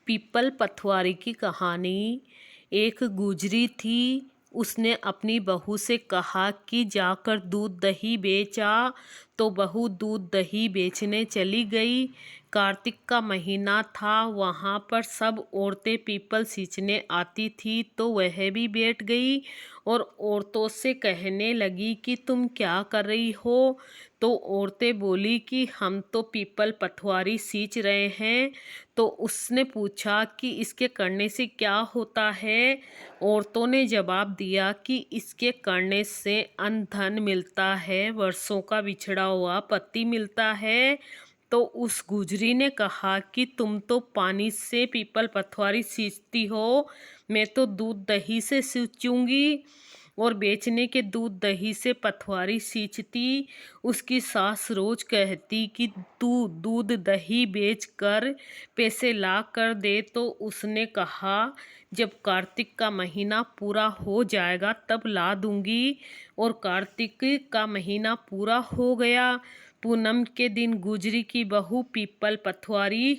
People Pathwari की कहानी। एक गुजरी थी। उसने अपनी बहू से कहा कि जाकर दूध दही बेच आ। तो बहू दूध दही बेचने चली गई। कार्तिक का महीना था। वहाँ पर सब औरतें पीपल सींचने आती थी, तो वह भी बैठ गई और औरतों से कहने लगी कि तुम क्या कर रही हो। तो औरतें बोली कि हम तो पीपल पथवारी सींच रहे हैं। तो उसने पूछा कि इसके करने से क्या होता है। औरतों ने जवाब दिया कि इसके करने से अन्न धन मिलता है, वर्षों का बिछड़ा हुआ पति मिलता है। तो उस गुजरी ने कहा कि तुम तो पानी से पीपल पथवारी सींचती हो, मैं तो दूध दही से सींचूंगी। और बेचने के दूध दही से पथवारी सींचती। उसकी सास रोज कहती कि तू दूध दही बेच कर पैसे ला कर दे। तो उसने कहा जब कार्तिक का महीना पूरा हो जाएगा तब ला दूंगी। और कार्तिक का महीना पूरा हो गया। पूनम के दिन गुजरी की बहू पीपल पथवारी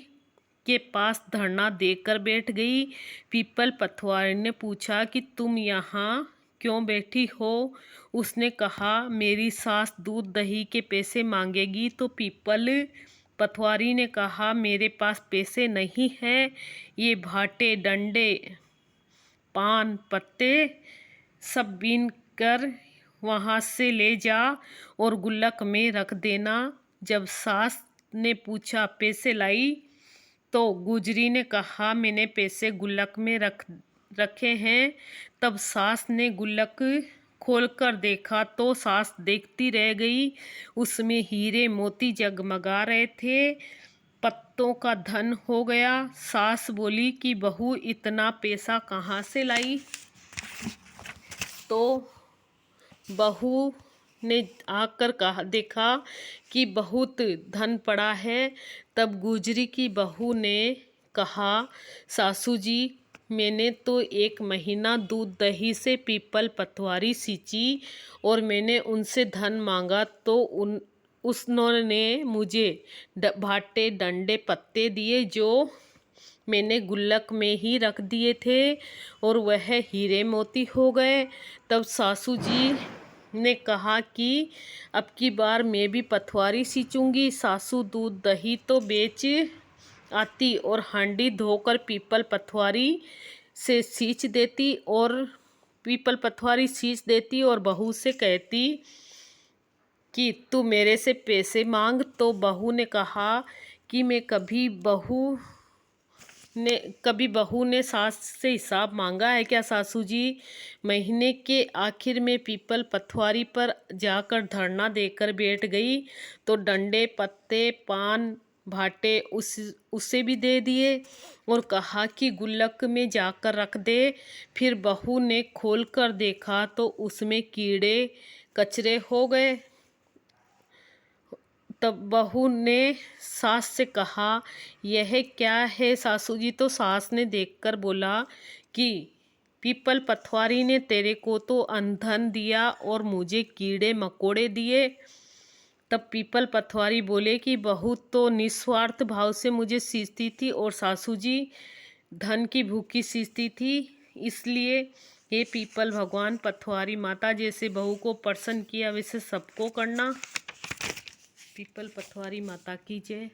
के पास धरना देकर बैठ गई। पीपल पथवारी ने पूछा कि तुम यहाँ क्यों बैठी हो। उसने कहा मेरी सास दूध दही के पैसे मांगेगी। तो पीपल पथवारी ने कहा मेरे पास पैसे नहीं हैं, ये भाटे डंडे पान पत्ते सब बीन कर वहाँ से ले जा और गुल्लक में रख देना। जब सास ने पूछा पैसे लाई, तो गुजरी ने कहा मैंने पैसे गुल्लक में रखे हैं। तब सास ने गुल्लक खोलकर देखा तो सास देखती रह गई। उसमें हीरे मोती जगमगा रहे थे। पत्तों का धन हो गया। सास बोली कि बहू इतना पैसा कहाँ से लाई। तो बहू ने आकर कहा देखा कि बहुत धन पड़ा है। तब गुजरी की बहू ने कहा सासू जी, मैंने तो एक महीना दूध दही से पीपल पथवारी सींची और मैंने उनसे धन मांगा तो उन्होंने मुझे भाटे डंडे पत्ते दिए जो मैंने गुल्लक में ही रख दिए थे और वह हीरे मोती हो गए। तब सासू जी ने कहा कि अब की बार मैं भी पथवारी सींचूंगी। सासू दूध दही तो बेच आती और हांडी धोकर पीपल पथवारी से सींच देती और बहू से कहती कि तू मेरे से पैसे मांग। तो बहू ने कहा कि मैं कभी बहू ने सास से हिसाब मांगा है क्या सासू जी। महीने के आखिर में पीपल पथवारी पर जाकर धरना देकर बैठ गई तो डंडे पत्ते पान भाटे उसे भी दे दिए और कहा कि गुल्लक में जाकर रख दे। फिर बहू ने खोलकर देखा तो उसमें कीड़े कचरे हो गए। तब बहू ने सास से कहा यह क्या है सासू जी। तो सास ने देखकर बोला कि पीपल पथवारी ने तेरे को तो अनधन दिया और मुझे कीड़े मकोड़े दिए। तब पीपल पथवारी बोले कि बहू तो निस्वार्थ भाव से मुझे सींचती थी और सासू जी धन की भूखी सींचती थी। इसलिए ये पीपल भगवान पथवारी माता जैसे बहू को प्रसन्न किया वैसे सबको करना। पीपल पथवारी माता की जय।